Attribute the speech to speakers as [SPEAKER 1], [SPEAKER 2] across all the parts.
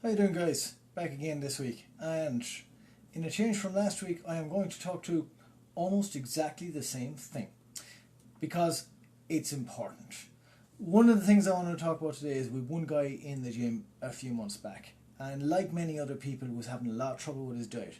[SPEAKER 1] How you doing, guys? Back again this week, and in a change from last week, I am going to talk to almost exactly the same thing because it's important. One of the things I want to talk about today is with one guy in the gym a few months back, and like many other people, was having a lot of trouble with his diet.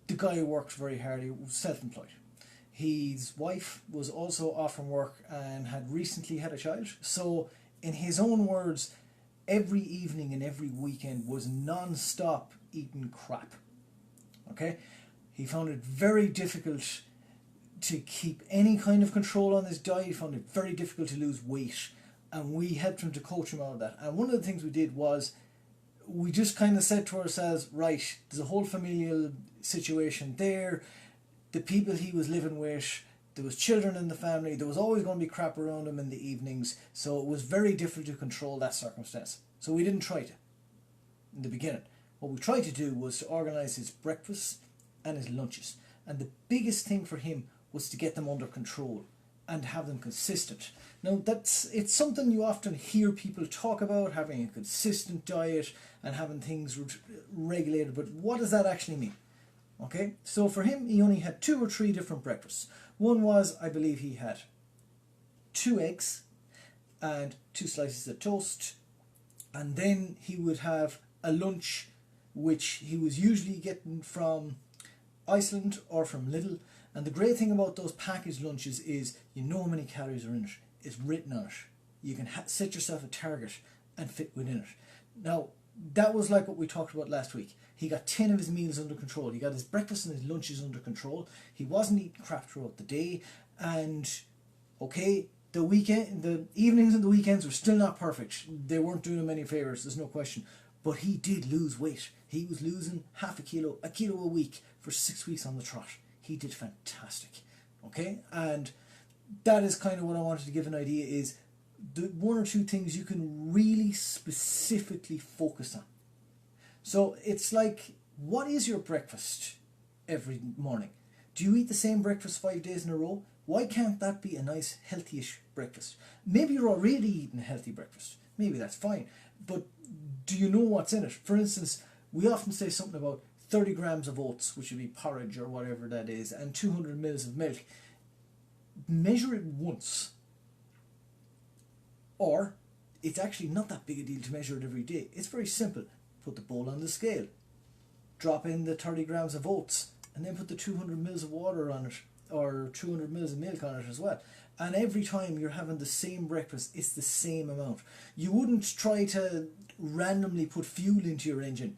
[SPEAKER 1] The guy worked very hard. He was self-employed. His wife was also off from work and had recently had a child. So, in his own words, every evening and every weekend was non-stop eating crap. Okay? He found it very difficult to keep any kind of control on his diet. He found it very difficult to lose weight. And we helped him to coach him out of that. And one of the things we did was we just kind of said to ourselves, right, there's a whole familial situation there. The people he was living with, there was children in the family, there was always going to be crap around him in the evenings, so it was very difficult to control that circumstance. So we didn't try to in the beginning. What we tried to do was to organise his breakfasts and his lunches. And the biggest thing for him was to get them under control and have them consistent. Now it's something you often hear people talk about, having a consistent diet and having things regulated, but what does that actually mean? Okay, so for him, he only had 2 or 3 different breakfasts. One was, I believe he had 2 eggs and 2 slices of toast, and then he would have a lunch which he was usually getting from Iceland or from Lidl. And the great thing about those packaged lunches is you know how many calories are in it. It's written on it. You can set yourself a target and fit within it. Now, that was like what we talked about last week. He got 10 of his meals under control. He got his breakfast and his lunches under control. He wasn't eating crap throughout the day. And, okay, the evenings and the weekends were still not perfect. They weren't doing him any favours, there's no question. But he did lose weight. He was losing half a kilo a week for 6 weeks on the trot. He did fantastic. Okay? And that is kind of what I wanted to give an idea is the 1 or 2 things you can really specifically focus on. So it's like, what is your breakfast every morning? Do you eat the same breakfast 5 days in a row? Why can't that be a nice healthy-ish breakfast? Maybe you're already eating a healthy breakfast. Maybe that's fine. But do you know what's in it? For instance, we often say something about 30 grams of oats, which would be porridge or whatever that is, and 200 mils of milk. Measure it once. Or, it's actually not that big a deal to measure it every day. It's very simple. Put the bowl on the scale, drop in the 30 grams of oats, and then put the 200 mils of water on it, or 200 mils of milk on it as well. And every time you're having the same breakfast, it's the same amount. You wouldn't try to randomly put fuel into your engine.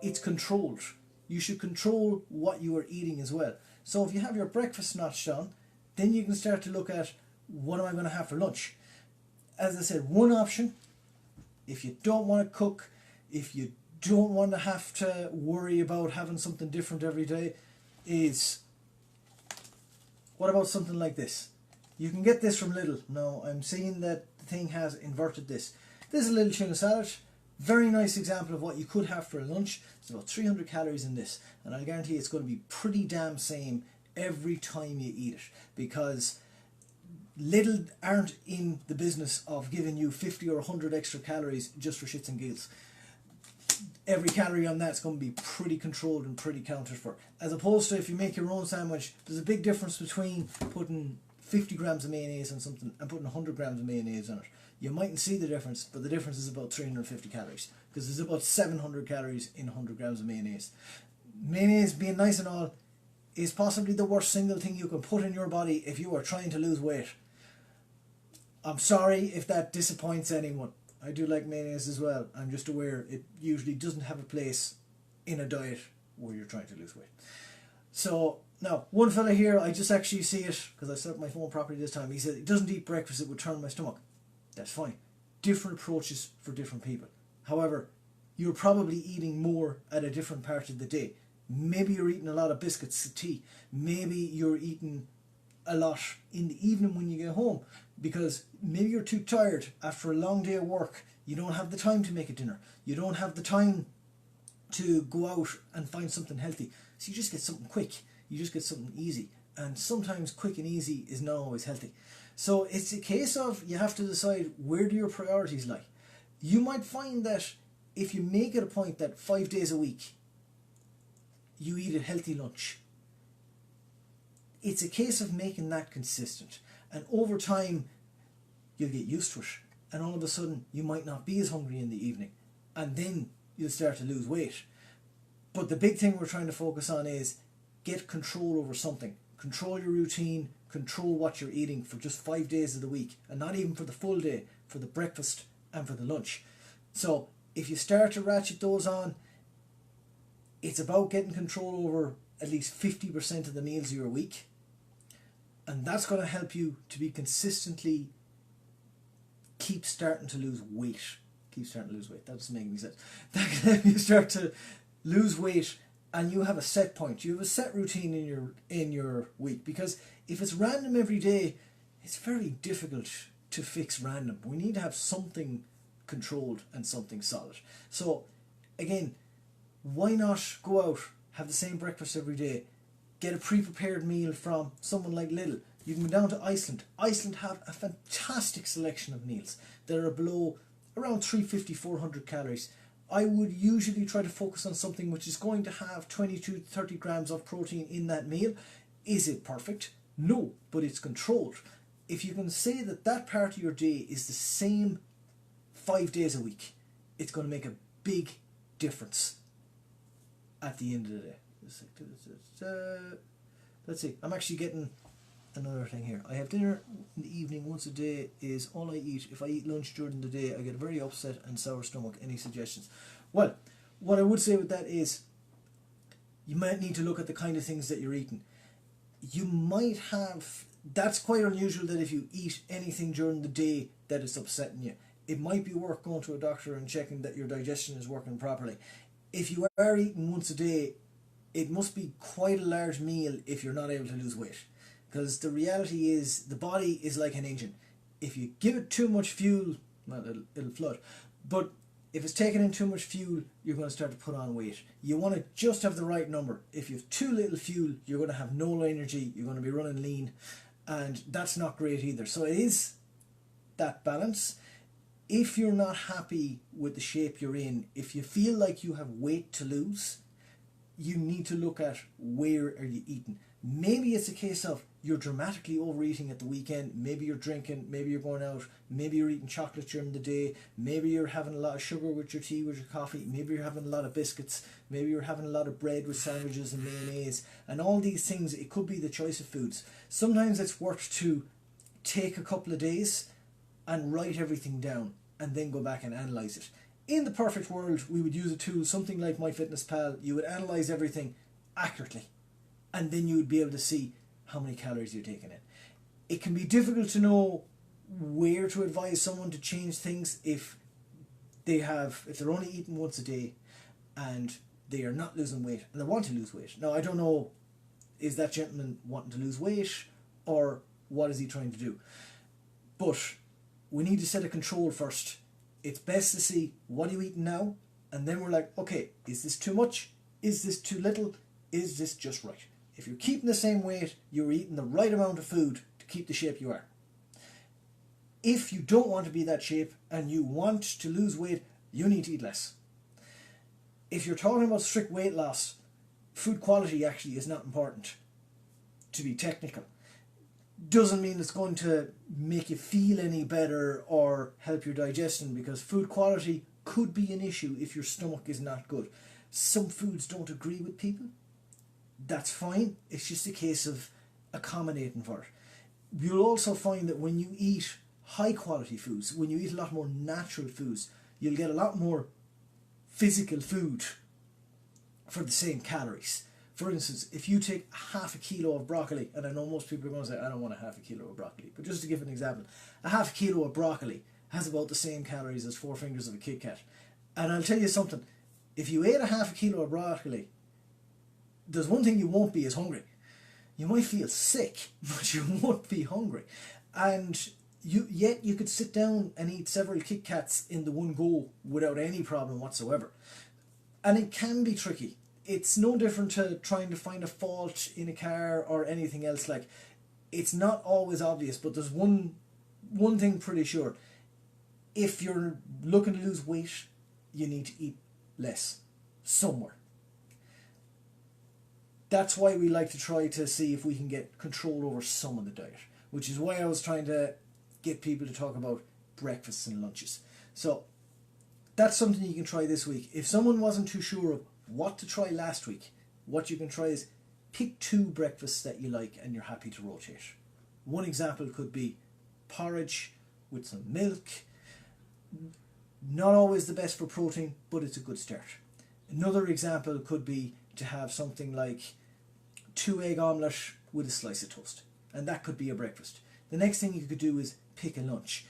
[SPEAKER 1] It's controlled. You should control what you are eating as well. So if you have your breakfast notched on, then you can start to look at, what am I going to have for lunch? As I said, one option, if you don't want to cook, if you don't want to have to worry about having something different every day, is, what about something like this? You can get this from Lidl. Now, I'm seeing that the thing has inverted this. This is a little tuna salad. Very nice example of what you could have for a lunch. There's about 300 calories in this, and I guarantee it's going to be pretty damn same every time you eat it, because Lidl aren't in the business of giving you 50 or 100 extra calories just for shits and giggles. Every calorie on that's going to be pretty controlled and pretty counted for. As opposed to if you make your own sandwich, there's a big difference between putting 50 grams of mayonnaise on something and putting 100 grams of mayonnaise on it. You mightn't see the difference, but the difference is about 350 calories, because there's about 700 calories in 100 grams of mayonnaise. Mayonnaise, being nice and all, is possibly the worst single thing you can put in your body if you are trying to lose weight. I'm sorry if that disappoints anyone. I do like mayonnaise as well. I'm just aware it usually doesn't have a place in a diet where you're trying to lose weight. So, now, one fella here, I just actually see it, because I set up my phone properly this time, he said, he doesn't eat breakfast, it would turn my stomach. That's fine. Different approaches for different people. However, you're probably eating more at a different part of the day. Maybe you're eating a lot of biscuits and tea. Maybe you're eating a lot in the evening when you get home, because maybe you're too tired after a long day of work. You don't have the time to make a dinner. You don't have the time to go out and find something healthy. So you just get something quick. You just get something easy. And sometimes quick and easy is not always healthy. So it's a case of you have to decide, where do your priorities lie. You might find that if you make it a point that 5 days a week you eat a healthy lunch, it's a case of making that consistent. And over time, you'll get used to it. And all of a sudden, you might not be as hungry in the evening. And then you'll start to lose weight. But the big thing we're trying to focus on is get control over something. Control your routine, control what you're eating for just 5 days of the week. And not even for the full day, for the breakfast and for the lunch. So if you start to ratchet those on, it's about getting control over at least 50% of the meals of your week. And that's going to help you to be consistently keep starting to lose weight. Keep starting to lose weight. That doesn't make any sense. That can help you start to lose weight, and you have a set point. You have a set routine in your week. Because if it's random every day, it's very difficult to fix random. We need to have something controlled and something solid. So again, why not go out, have the same breakfast every day, get a pre-prepared meal from someone like Lidl. You can go down to Iceland. Iceland have a fantastic selection of meals that are below around 350-400 calories. I would usually try to focus on something which is going to have 22 to 30 grams of protein in that meal. Is it perfect? No, but it's controlled. If you can say that that part of your day is the same 5 days a week, it's going to make a big difference at the end of the day. Let's see, I'm actually getting another thing here. I have dinner in the evening once a day is all I eat. If I eat lunch during the day, I get a very upset and sour stomach. Any suggestions? Well, what I would say with that is you might need to look at the kind of things that you're eating. You might have, that's quite unusual that if you eat anything during the day that is upsetting you. It might be worth going to a doctor and checking that your digestion is working properly. If you are eating once a day, it must be quite a large meal if you're not able to lose weight. Because the reality is, the body is like an engine. If you give it too much fuel, well, it'll flood. But if it's taking in too much fuel, you're going to start to put on weight. You want to just have the right number. If you have too little fuel, you're going to have no energy. You're going to be running lean. And that's not great either. So it is that balance. If you're not happy with the shape you're in, if you feel like you have weight to lose, you need to look at where are you eating. Maybe it's a case of you're dramatically overeating at the weekend. Maybe you're drinking, maybe you're going out, maybe you're eating chocolate during the day, maybe you're having a lot of sugar with your tea, with your coffee, maybe you're having a lot of biscuits, maybe you're having a lot of bread with sandwiches and mayonnaise, and all these things. It could be the choice of foods. Sometimes it's worth to take a couple of days and write everything down and then go back and analyse it. In the perfect world, we would use a tool, something like MyFitnessPal. You would analyse everything accurately, and then you would be able to see how many calories you're taking in. It can be difficult to know where to advise someone to change things if they're only eating once a day and they are not losing weight and they want to lose weight. Now, I don't know, is that gentleman wanting to lose weight or what is he trying to do? But we need to set a control first. It's best to see what are you eating now, and then we're like, okay, is this too much? Is this too little? Is this just right? If you're keeping the same weight, you're eating the right amount of food to keep the shape you are. If you don't want to be that shape and you want to lose weight, you need to eat less. If you're talking about strict weight loss, food quality actually is not important, to be technical. Doesn't mean it's going to make you feel any better or help your digestion, because food quality could be an issue if your stomach is not good. Some foods don't agree with people. That's fine. It's just a case of accommodating for it. You'll also find that when you eat high quality foods, when you eat a lot more natural foods, you'll get a lot more physical food for the same calories. For instance, if you take half a kilo of broccoli, and I know most people are going to say, I don't want a half a kilo of broccoli, but just to give an example, a half a kilo of broccoli has about the same calories as 4 fingers of a Kit Kat. And I'll tell you something, if you ate a half a kilo of broccoli, there's one thing you won't be is hungry. You might feel sick, but you won't be hungry. And yet you could sit down and eat several Kit Kats in the one go without any problem whatsoever. And it can be tricky. It's no different to trying to find a fault in a car or anything else. Like, it's not always obvious, but there's one thing pretty sure. If you're looking to lose weight you need to eat less somewhere. That's why we like to try to see if we can get control over some of the diet, which is why I was trying to get people to talk about breakfasts and lunches. So that's something you can try this week. If someone wasn't too sure of what to try last week, what you can try is pick 2 breakfasts that you like and you're happy to rotate. One example could be porridge with some milk. Not always the best for protein, but it's a good start. Another example could be to have something like 2 egg omelette with a slice of toast, and that could be a breakfast. The next thing you could do is pick a lunch.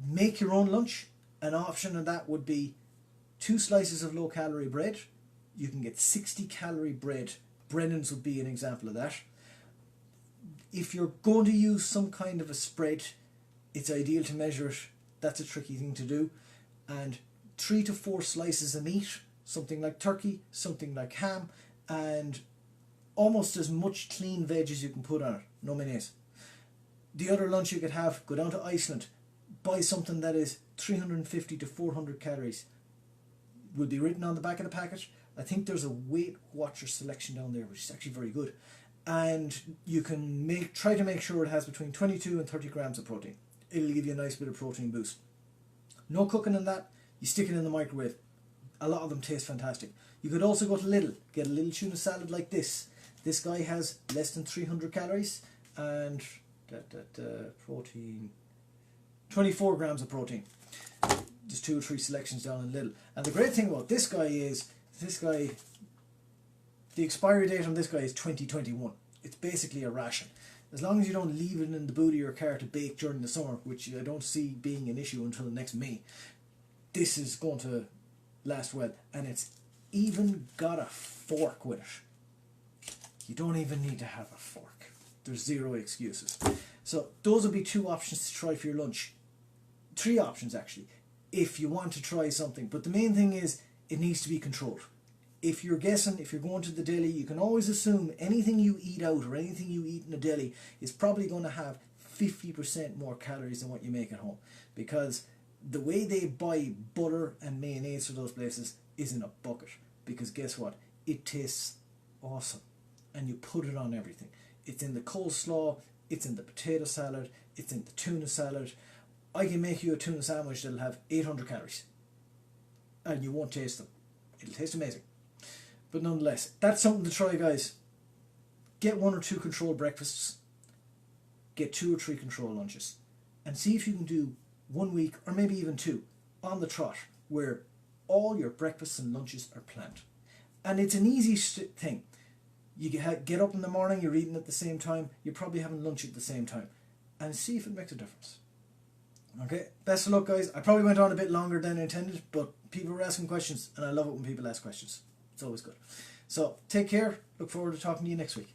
[SPEAKER 1] Make your own lunch. An option of that would be 2 slices of low calorie bread. You can get 60 calorie bread. Brennan's would be an example of that. If you're going to use some kind of a spread, it's ideal to measure it. That's a tricky thing to do. And 3 to 4 slices of meat, something like turkey, something like ham, and almost as much clean veg as you can put on it, no mayonnaise. The other lunch you could have, go down to Iceland, buy something that is 350 to 400 calories. Will be written on the back of the packet. I think there's a Weight Watcher selection down there, which is actually very good. And you can try to make sure it has between 22 and 30 grams of protein. It'll give you a nice bit of protein boost. No cooking in that. You stick it in the microwave. A lot of them taste fantastic. You could also go to Lidl, get a little tuna salad like this. This guy has less than 300 calories and protein, 24 grams of protein. There's 2 or 3 selections down in Lidl. And the great thing about this guy is, the expiry date on this guy is 2021. It's basically a ration. As long as you don't leave it in the boot of your car to bake during the summer, which I don't see being an issue until next May, this is going to last well. And it's even got a fork with it. You don't even need to have a fork. There's 0 excuses. So those would be 2 options to try for your lunch. 3 options actually, if you want to try something. But the main thing is, it needs to be controlled. If you're guessing, if you're going to the deli, you can always assume anything you eat out or anything you eat in a deli is probably going to have 50% more calories than what you make at home. Because the way they buy butter and mayonnaise for those places is in a bucket. Because guess what? It tastes awesome. And you put it on everything. It's in the coleslaw, it's in the potato salad, it's in the tuna salad. I can make you a tuna sandwich that'll have 800 calories. And you won't taste them. It'll taste amazing. But nonetheless, that's something to try, guys. Get 1 or 2 controlled breakfasts. Get 2 or 3 controlled lunches. And see if you can do 1 week, or maybe even 2, on the trot, where all your breakfasts and lunches are planned. And it's an easy thing. You get up in the morning, you're eating at the same time, you're probably having lunch at the same time. And see if it makes a difference. Okay, best of luck, guys. I probably went on a bit longer than intended, but people were asking questions, and I love it when people ask questions. It's always good. So, take care. Look forward to talking to you next week.